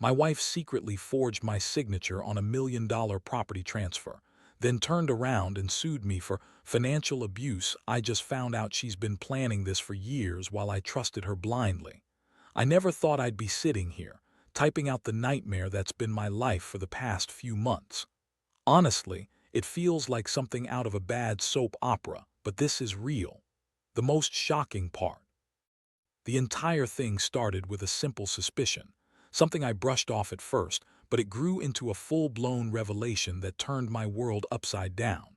My wife secretly forged my signature on $1 million property transfer, then turned around and sued me for financial abuse. I just found out she's been planning this for years while I trusted her blindly. I never thought I'd be sitting here, typing out the nightmare that's been my life for the past few months. Honestly, it feels like something out of a bad soap opera, but this is real. The most shocking part. The entire thing started with a simple suspicion, something I brushed off at first, but it grew into a full-blown revelation that turned my world upside down.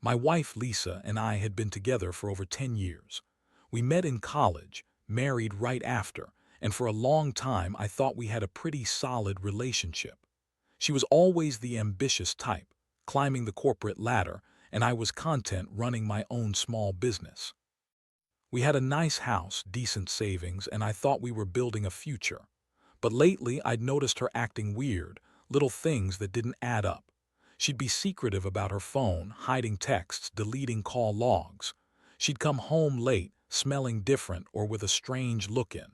My wife Lisa and I had been together for over 10 years. We met in college, married right after, and for a long time I thought we had a pretty solid relationship. She was always the ambitious type, climbing the corporate ladder, and I was content running my own small business. We had a nice house, decent savings, and I thought we were building a future. But lately I'd noticed her acting weird, little things that didn't add up. She'd be secretive about her phone, hiding texts, deleting call logs. She'd come home late, smelling different or with a strange look in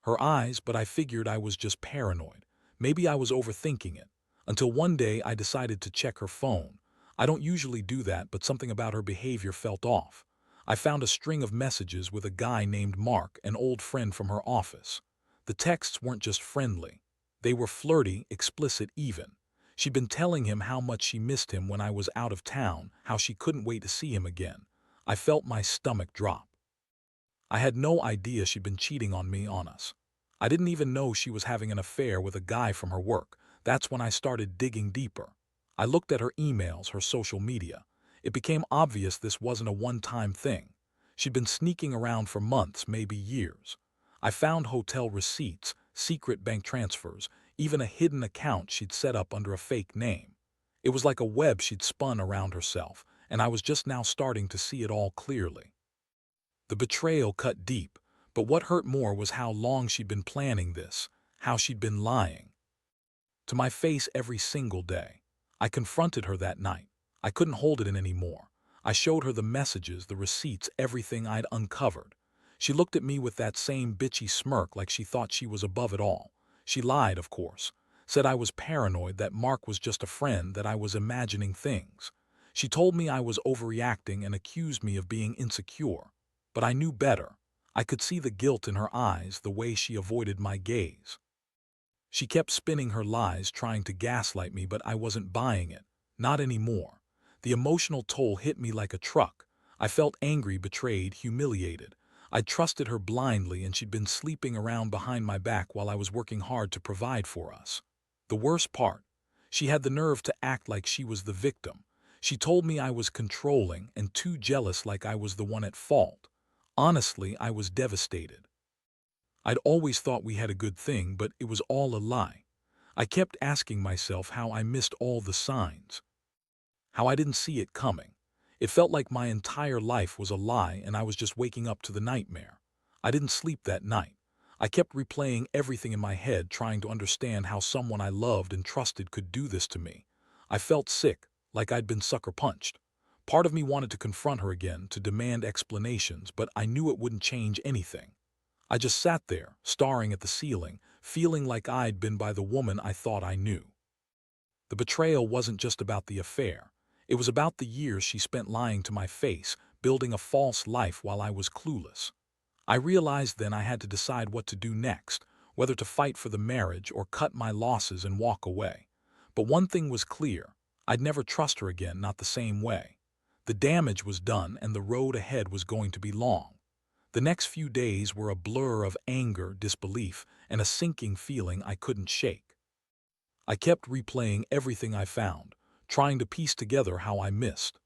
her eyes, but I figured I was just paranoid. Maybe I was overthinking it. Until one day I decided to check her phone. I don't usually do that, but something about her behavior felt off. I found a string of messages with a guy named Mark, an old friend from her office. The texts weren't just friendly. They were flirty, explicit even. She'd been telling him how much she missed him when I was out of town, how she couldn't wait to see him again. I felt my stomach drop. I had no idea she'd been cheating on us. I didn't even know she was having an affair with a guy from her work. That's when I started digging deeper. I looked at her emails, her social media. It became obvious this wasn't a one-time thing. She'd been sneaking around for months, maybe years. I found hotel receipts, secret bank transfers, even a hidden account she'd set up under a fake name. It was like a web she'd spun around herself, and I was just now starting to see it all clearly. The betrayal cut deep, but what hurt more was how long she'd been planning this, how she'd been lying to my face every single day. I confronted her that night. I couldn't hold it in anymore. I showed her the messages, the receipts, everything I'd uncovered. She looked at me with that same bitchy smirk like she thought she was above it all. She lied, of course. Said I was paranoid, that Mark was just a friend, that I was imagining things. She told me I was overreacting and accused me of being insecure. But I knew better. I could see the guilt in her eyes, the way she avoided my gaze. She kept spinning her lies, trying to gaslight me, but I wasn't buying it. Not anymore. The emotional toll hit me like a truck. I felt angry, betrayed, humiliated. I'd trusted her blindly, and she'd been sleeping around behind my back while I was working hard to provide for us. The worst part, she had the nerve to act like she was the victim. She told me I was controlling and too jealous, like I was the one at fault. Honestly, I was devastated. I'd always thought we had a good thing, but it was all a lie. I kept asking myself how I missed all the signs, how I didn't see it coming. It felt like my entire life was a lie and I was just waking up to the nightmare. I didn't sleep that night. I kept replaying everything in my head, trying to understand how someone I loved and trusted could do this to me. I felt sick, like I'd been sucker punched. Part of me wanted to confront her again, to demand explanations, but I knew it wouldn't change anything. I just sat there, staring at the ceiling, feeling like I'd been by the woman I thought I knew. The betrayal wasn't just about the affair. It was about the years she spent lying to my face, building a false life while I was clueless. I realized then I had to decide what to do next, whether to fight for the marriage or cut my losses and walk away. But one thing was clear: I'd never trust her again, not the same way. The damage was done, and the road ahead was going to be long. The next few days were a blur of anger, disbelief, and a sinking feeling I couldn't shake. I kept replaying everything I found, trying to piece together how I missed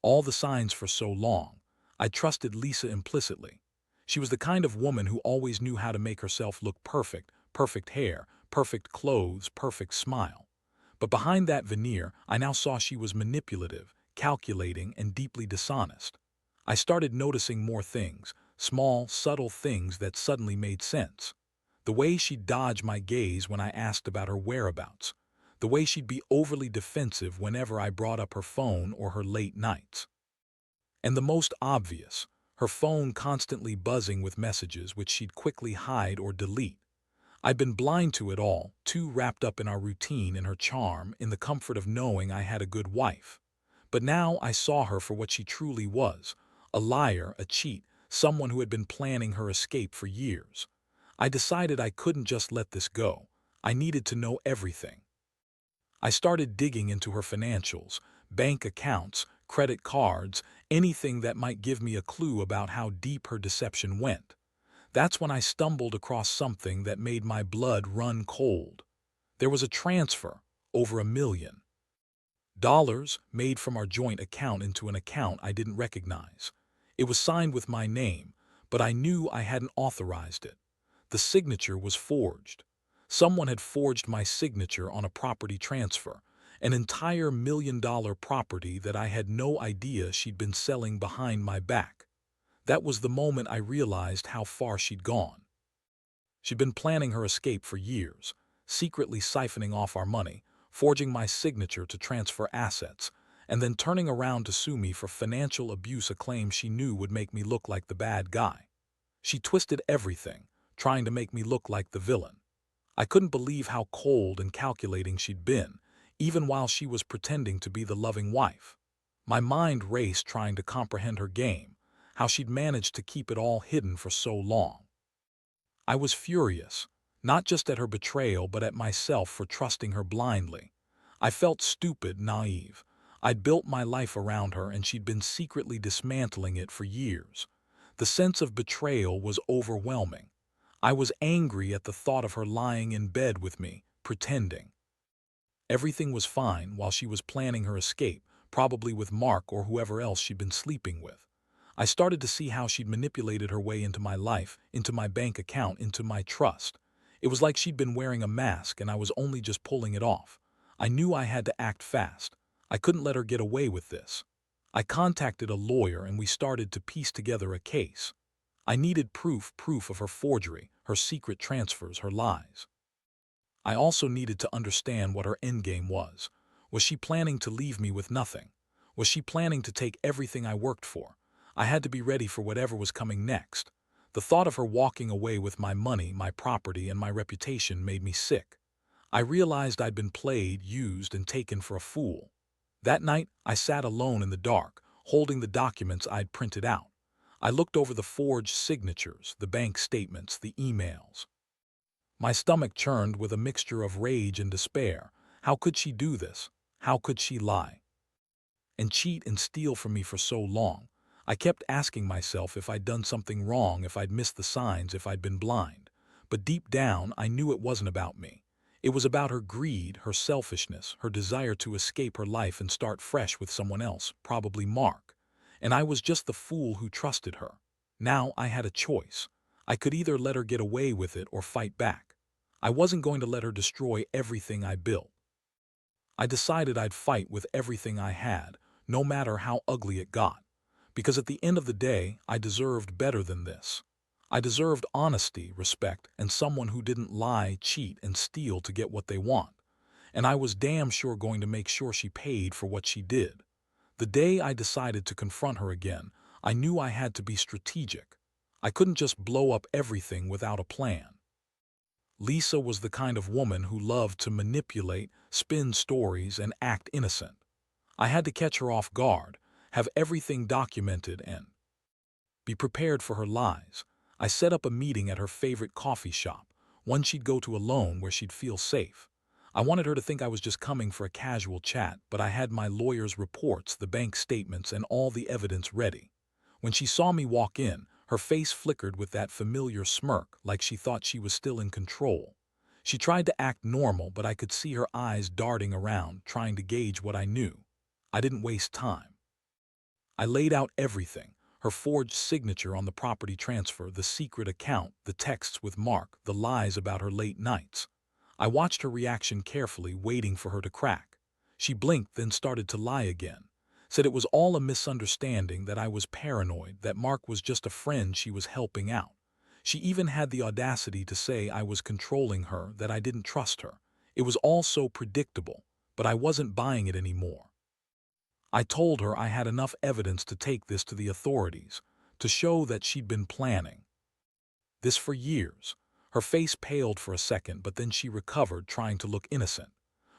all the signs for so long. I trusted Lisa implicitly. She was the kind of woman who always knew how to make herself look perfect: perfect hair, perfect clothes, perfect smile. But behind that veneer, I now saw she was manipulative, calculating, and deeply dishonest. I started noticing more things, small, subtle things that suddenly made sense. The way she'd dodge my gaze when I asked about her whereabouts. The way she'd be overly defensive whenever I brought up her phone or her late nights. And the most obvious, her phone constantly buzzing with messages which she'd quickly hide or delete. I'd been blind to it all, too wrapped up in our routine and her charm, in the comfort of knowing I had a good wife. But now I saw her for what she truly was, a liar, a cheat, someone who had been planning her escape for years. I decided I couldn't just let this go. I needed to know everything. I started digging into her financials, bank accounts, credit cards, anything that might give me a clue about how deep her deception went. That's when I stumbled across something that made my blood run cold. There was a transfer, over $1 million, made from our joint account into an account I didn't recognize. It was signed with my name, but I knew I hadn't authorized it. The signature was forged. Someone had forged my signature on a property transfer, an entire $1 million property that I had no idea she'd been selling behind my back. That was the moment I realized how far she'd gone. She'd been planning her escape for years, secretly siphoning off our money, forging my signature to transfer assets, and then turning around to sue me for financial abuse, a claim she knew would make me look like the bad guy. She twisted everything, trying to make me look like the villain. I couldn't believe how cold and calculating she'd been, even while she was pretending to be the loving wife. My mind raced trying to comprehend her game, how she'd managed to keep it all hidden for so long. I was furious, not just at her betrayal but at myself for trusting her blindly. I felt stupid, naive. I'd built my life around her and she'd been secretly dismantling it for years. The sense of betrayal was overwhelming. I was angry at the thought of her lying in bed with me, pretending everything was fine while she was planning her escape, probably with Mark or whoever else she'd been sleeping with. I started to see how she'd manipulated her way into my life, into my bank account, into my trust. It was like she'd been wearing a mask and I was only just pulling it off. I knew I had to act fast. I couldn't let her get away with this. I contacted a lawyer and we started to piece together a case. I needed proof of her forgery, her secret transfers, her lies. I also needed to understand what her endgame was. Was she planning to leave me with nothing? Was she planning to take everything I worked for? I had to be ready for whatever was coming next. The thought of her walking away with my money, my property, and my reputation made me sick. I realized I'd been played, used, and taken for a fool. That night, I sat alone in the dark, holding the documents I'd printed out. I looked over the forged signatures, the bank statements, the emails. My stomach churned with a mixture of rage and despair. How could she do this? How could she lie and cheat and steal from me for so long? I kept asking myself if I'd done something wrong, if I'd missed the signs, if I'd been blind. But deep down, I knew it wasn't about me. It was about her greed, her selfishness, her desire to escape her life and start fresh with someone else, probably Mark. And I was just the fool who trusted her. Now I had a choice. I could either let her get away with it or fight back. I wasn't going to let her destroy everything I built. I decided I'd fight with everything I had, no matter how ugly it got. Because at the end of the day, I deserved better than this. I deserved honesty, respect, and someone who didn't lie, cheat, and steal to get what they want. And I was damn sure going to make sure she paid for what she did. The day I decided to confront her again, I knew I had to be strategic. I couldn't just blow up everything without a plan. Lisa was the kind of woman who loved to manipulate, spin stories, and act innocent. I had to catch her off guard, have everything documented, and be prepared for her lies. I set up a meeting at her favorite coffee shop, one she'd go to alone where she'd feel safe. I wanted her to think I was just coming for a casual chat, but I had my lawyer's reports, the bank statements, and all the evidence ready. When she saw me walk in, her face flickered with that familiar smirk, like she thought she was still in control. She tried to act normal, but I could see her eyes darting around, trying to gauge what I knew. I didn't waste time. I laid out everything: her forged signature on the property transfer, the secret account, the texts with Mark, the lies about her late nights. I watched her reaction carefully, waiting for her to crack. She blinked, then started to lie again. Said it was all a misunderstanding, that I was paranoid, that Mark was just a friend she was helping out. She even had the audacity to say I was controlling her, that I didn't trust her. It was all so predictable, but I wasn't buying it anymore. I told her I had enough evidence to take this to the authorities, to show that she'd been planning this for years. Her face paled for a second, but then she recovered, trying to look innocent.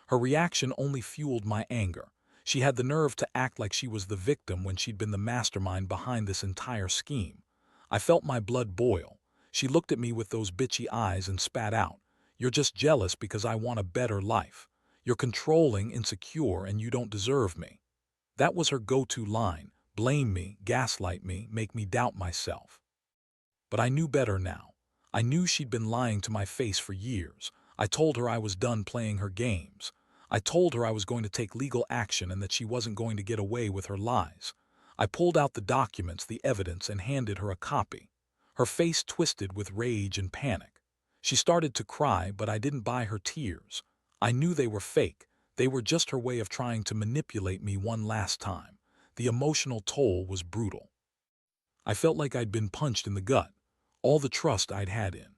Her reaction only fueled my anger. She had the nerve to act like she was the victim when she'd been the mastermind behind this entire scheme. I felt my blood boil. She looked at me with those bitchy eyes and spat out, "You're just jealous because I want a better life. You're controlling, insecure, and you don't deserve me." That was her go-to line: blame me, gaslight me, make me doubt myself. But I knew better now. I knew she'd been lying to my face for years. I told her I was done playing her games. I told her I was going to take legal action and that she wasn't going to get away with her lies. I pulled out the documents, the evidence, and handed her a copy. Her face twisted with rage and panic. She started to cry, but I didn't buy her tears. I knew they were fake. They were just her way of trying to manipulate me one last time. The emotional toll was brutal. I felt like I'd been punched in the gut. All the trust I'd had in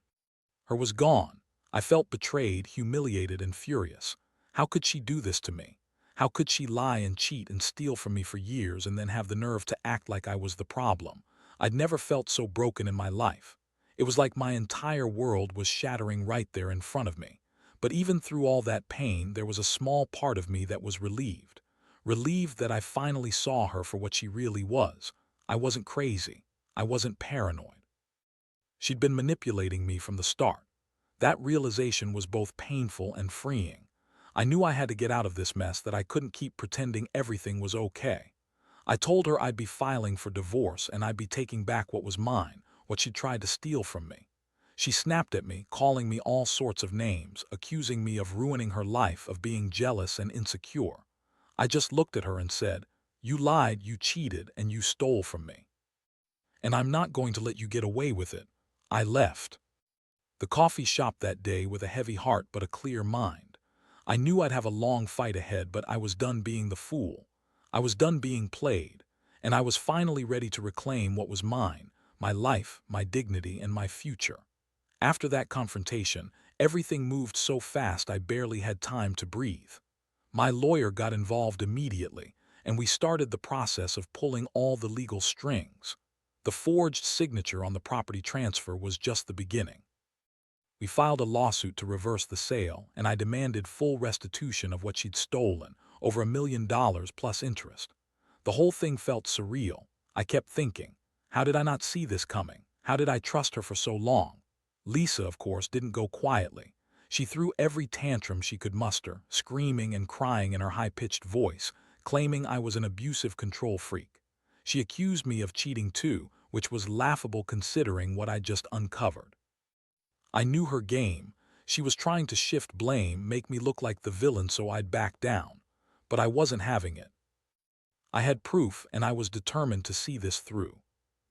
her was gone. I felt betrayed, humiliated, and furious. How could she do this to me? How could she lie and cheat and steal from me for years and then have the nerve to act like I was the problem? I'd never felt so broken in my life. It was like my entire world was shattering right there in front of me. But even through all that pain, there was a small part of me that was relieved. Relieved that I finally saw her for what she really was. I wasn't crazy. I wasn't paranoid. She'd been manipulating me from the start. That realization was both painful and freeing. I knew I had to get out of this mess, that I couldn't keep pretending everything was okay. I told her I'd be filing for divorce and I'd be taking back what was mine, what she'd tried to steal from me. She snapped at me, calling me all sorts of names, accusing me of ruining her life, of being jealous and insecure. I just looked at her and said, "You lied, you cheated, and you stole from me. And I'm not going to let you get away with it." I left the coffee shop that day with a heavy heart but a clear mind. I knew I'd have a long fight ahead, but I was done being the fool. I was done being played, and I was finally ready to reclaim what was mine: my life, my dignity, and my future. After that confrontation, everything moved so fast I barely had time to breathe. My lawyer got involved immediately, and we started the process of pulling all the legal strings. The forged signature on the property transfer was just the beginning. We filed a lawsuit to reverse the sale, and I demanded full restitution of what she'd stolen, over $1 million plus interest. The whole thing felt surreal. I kept thinking, how did I not see this coming? How did I trust her for so long? Lisa, of course, didn't go quietly. She threw every tantrum she could muster, screaming and crying in her high-pitched voice, claiming I was an abusive control freak. She accused me of cheating too, which was laughable considering what I'd just uncovered. I knew her game. She was trying to shift blame, make me look like the villain so I'd back down. But I wasn't having it. I had proof, and I was determined to see this through.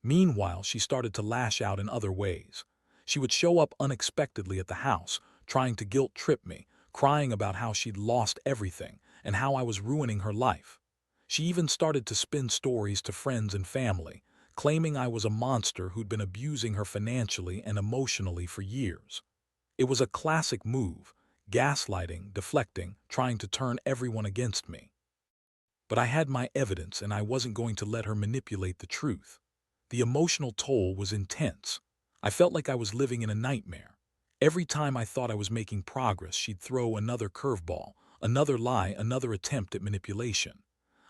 Meanwhile, she started to lash out in other ways. She would show up unexpectedly at the house, trying to guilt-trip me, crying about how she'd lost everything and how I was ruining her life. She even started to spin stories to friends and family, claiming I was a monster who'd been abusing her financially and emotionally for years. It was a classic move: gaslighting, deflecting, trying to turn everyone against me. But I had my evidence, and I wasn't going to let her manipulate the truth. The emotional toll was intense. I felt like I was living in a nightmare. Every time I thought I was making progress, she'd throw another curveball, another lie, another attempt at manipulation.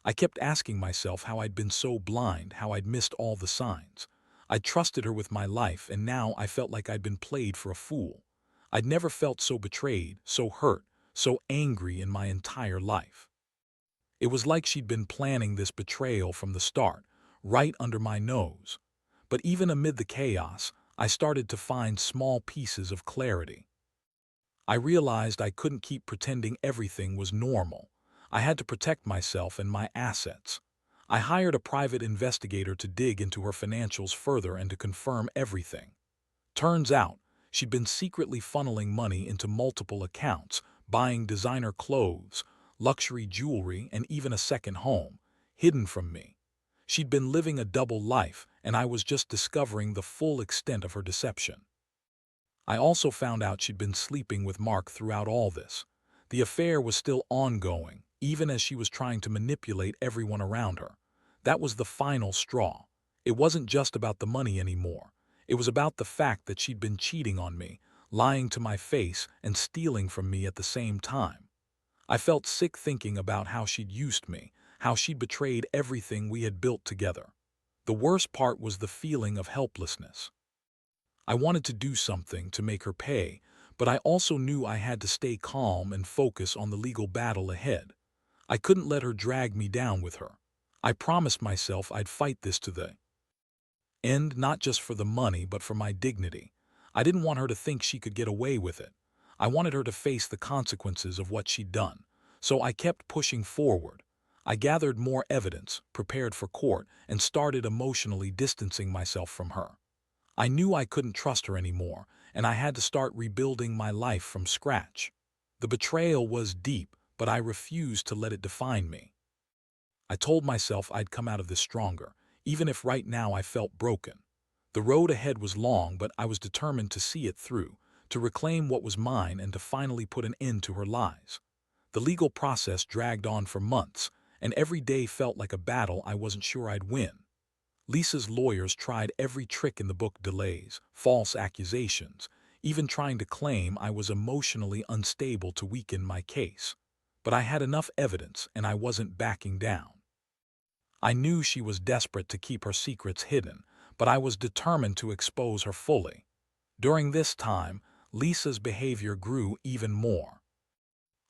I kept asking myself how I'd been so blind, how I'd missed all the signs. I'd trusted her with my life, and now I felt like I'd been played for a fool. I'd never felt so betrayed, so hurt, so angry in my entire life. It was like she'd been planning this betrayal from the start, right under my nose. But even amid the chaos, I started to find small pieces of clarity. I realized I couldn't keep pretending everything was normal. I had to protect myself and my assets. I hired a private investigator to dig into her financials further and to confirm everything. Turns out, she'd been secretly funneling money into multiple accounts, buying designer clothes, luxury jewelry, and even a second home, hidden from me. She'd been living a double life, and I was just discovering the full extent of her deception. I also found out she'd been sleeping with Mark throughout all this. The affair was still ongoing, even as she was trying to manipulate everyone around her. That was the final straw. It wasn't just about the money anymore. It was about the fact that she'd been cheating on me, lying to my face and stealing from me at the same time. I felt sick thinking about how she'd used me, how she'd betrayed everything we had built together. The worst part was the feeling of helplessness. I wanted to do something to make her pay, but I also knew I had to stay calm and focus on the legal battle ahead. I couldn't let her drag me down with her. I promised myself I'd fight this to the end, not just for the money, but for my dignity. I didn't want her to think she could get away with it. I wanted her to face the consequences of what she'd done. So I kept pushing forward. I gathered more evidence, prepared for court, and started emotionally distancing myself from her. I knew I couldn't trust her anymore, and I had to start rebuilding my life from scratch. The betrayal was deep, but I refused to let it define me. I told myself I'd come out of this stronger, even if right now I felt broken. The road ahead was long, but I was determined to see it through, to reclaim what was mine and to finally put an end to her lies. The legal process dragged on for months, and every day felt like a battle I wasn't sure I'd win. Lisa's lawyers tried every trick in the book: delays, false accusations, even trying to claim I was emotionally unstable to weaken my case. But I had enough evidence, and I wasn't backing down. I knew she was desperate to keep her secrets hidden, but I was determined to expose her fully. During this time, Lisa's behavior grew even more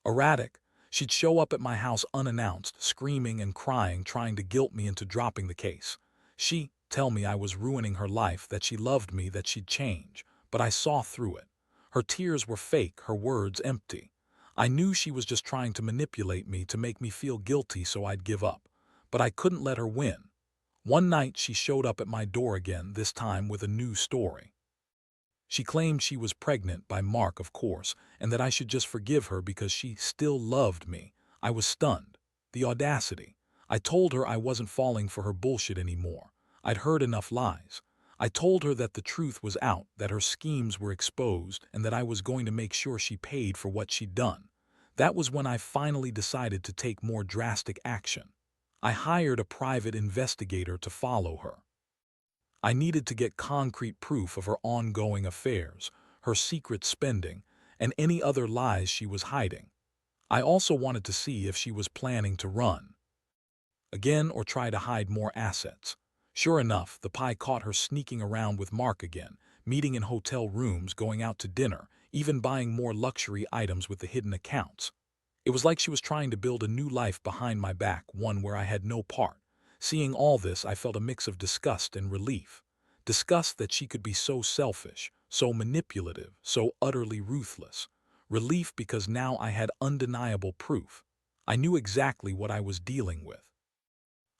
erratic. She'd show up at my house unannounced, screaming and crying, trying to guilt me into dropping the case. She'd tell me I was ruining her life, that she loved me, that she'd change, but I saw through it. Her tears were fake, her words empty. I knew she was just trying to manipulate me, to make me feel guilty so I'd give up. But I couldn't let her win. One night she showed up at my door again, this time with a new story. She claimed she was pregnant by Mark, of course, and that I should just forgive her because she still loved me. I was stunned. The audacity. I told her I wasn't falling for her bullshit anymore. I'd heard enough lies. I told her that the truth was out, that her schemes were exposed, and that I was going to make sure she paid for what she'd done. That was when I finally decided to take more drastic action. I hired a private investigator to follow her. I needed to get concrete proof of her ongoing affairs, her secret spending, and any other lies she was hiding. I also wanted to see if she was planning to run again or try to hide more assets. Sure enough, the pie caught her sneaking around with Mark again, meeting in hotel rooms, going out to dinner, even buying more luxury items with the hidden accounts. It was like she was trying to build a new life behind my back, one where I had no part. Seeing all this, I felt a mix of disgust and relief. Disgust that she could be so selfish, so manipulative, so utterly ruthless. Relief because now I had undeniable proof. I knew exactly what I was dealing with.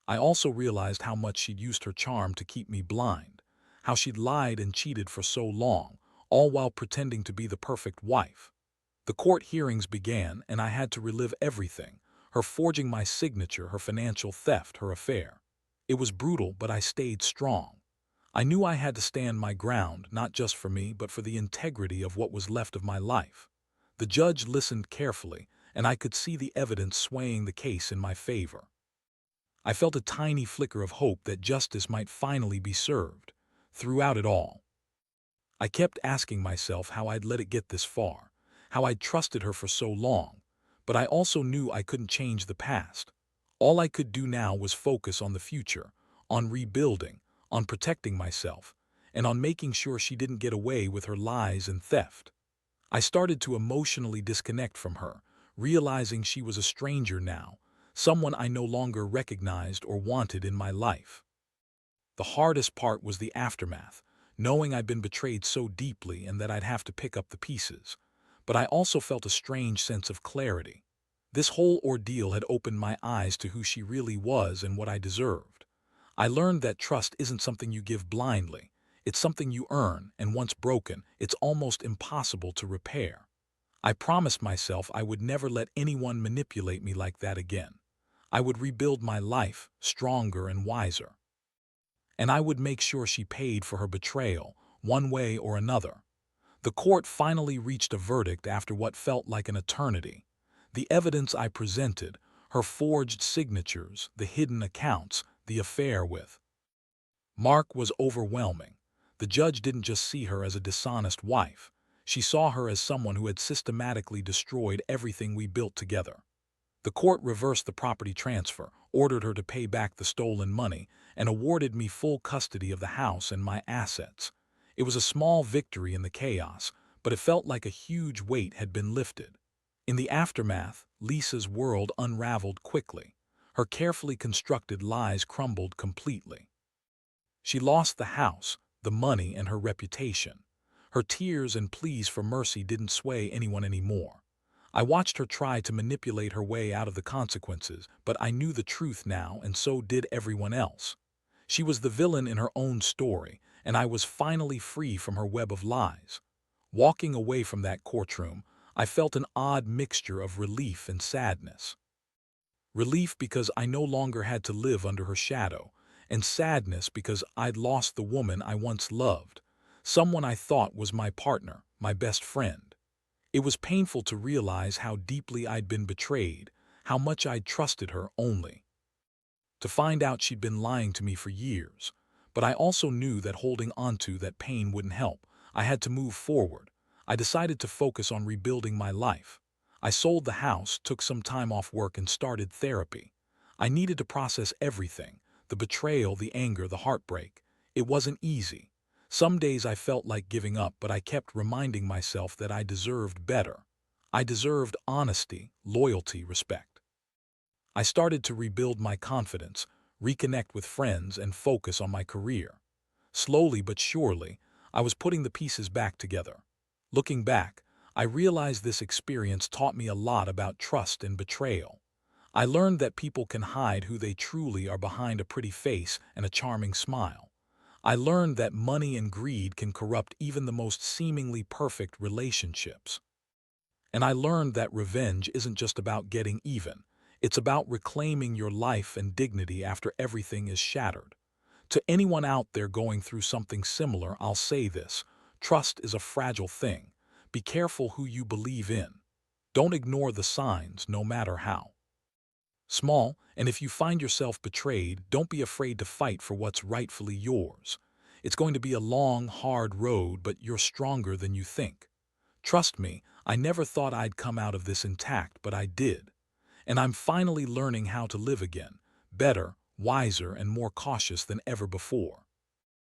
I also realized how much she'd used her charm to keep me blind, how she'd lied and cheated for so long, all while pretending to be the perfect wife. The court hearings began, and I had to relive everything: her forging my signature, her financial theft, her affair. It was brutal, but I stayed strong. I knew I had to stand my ground, not just for me, but for the integrity of what was left of my life. The judge listened carefully, and I could see the evidence swaying the case in my favor. I felt a tiny flicker of hope that justice might finally be served. Throughout it all, I kept asking myself how I'd let it get this far, how I'd trusted her for so long, but I also knew I couldn't change the past. All I could do now was focus on the future, on rebuilding, on protecting myself, and on making sure she didn't get away with her lies and theft. I started to emotionally disconnect from her, realizing she was a stranger now, someone I no longer recognized or wanted in my life. The hardest part was the aftermath, knowing I'd been betrayed so deeply and that I'd have to pick up the pieces. But I also felt a strange sense of clarity. This whole ordeal had opened my eyes to who she really was and what I deserved. I learned that trust isn't something you give blindly. It's something you earn, and once broken, it's almost impossible to repair. I promised myself I would never let anyone manipulate me like that again. I would rebuild my life, stronger and wiser. And I would make sure she paid for her betrayal, one way or another. The court finally reached a verdict after what felt like an eternity. The evidence I presented, her forged signatures, the hidden accounts, the affair with Mark, was overwhelming. The judge didn't just see her as a dishonest wife. She saw her as someone who had systematically destroyed everything we built together. The court reversed the property transfer, ordered her to pay back the stolen money, and awarded me full custody of the house and my assets. It was a small victory in the chaos, but it felt like a huge weight had been lifted. In the aftermath, Lisa's world unraveled quickly. Her carefully constructed lies crumbled completely. She lost the house, the money, and her reputation. Her tears and pleas for mercy didn't sway anyone anymore. I watched her try to manipulate her way out of the consequences, but I knew the truth now, and so did everyone else. She was the villain in her own story, and I was finally free from her web of lies. Walking away from that courtroom, I felt an odd mixture of relief and sadness. Relief because I no longer had to live under her shadow, and sadness because I'd lost the woman I once loved, someone I thought was my partner, my best friend. It was painful to realize how deeply I'd been betrayed, how much I'd trusted her only to find out she'd been lying to me for years. But I also knew that holding onto that pain wouldn't help. I had to move forward. I decided to focus on rebuilding my life. I sold the house, took some time off work, and started therapy. I needed to process everything: the betrayal, the anger, the heartbreak. It wasn't easy. Some days I felt like giving up, but I kept reminding myself that I deserved better. I deserved honesty, loyalty, respect. I started to rebuild my confidence, reconnect with friends, and focus on my career. Slowly but surely, I was putting the pieces back together. Looking back, I realized this experience taught me a lot about trust and betrayal. I learned that people can hide who they truly are behind a pretty face and a charming smile. I learned that money and greed can corrupt even the most seemingly perfect relationships. And I learned that revenge isn't just about getting even. It's about reclaiming your life and dignity after everything is shattered. To anyone out there going through something similar, I'll say this: trust is a fragile thing. Be careful who you believe in. Don't ignore the signs, no matter how small, and if you find yourself betrayed, don't be afraid to fight for what's rightfully yours. It's going to be a long, hard road, but you're stronger than you think. Trust me, I never thought I'd come out of this intact, but I did. And I'm finally learning how to live again, better, wiser, and more cautious than ever before.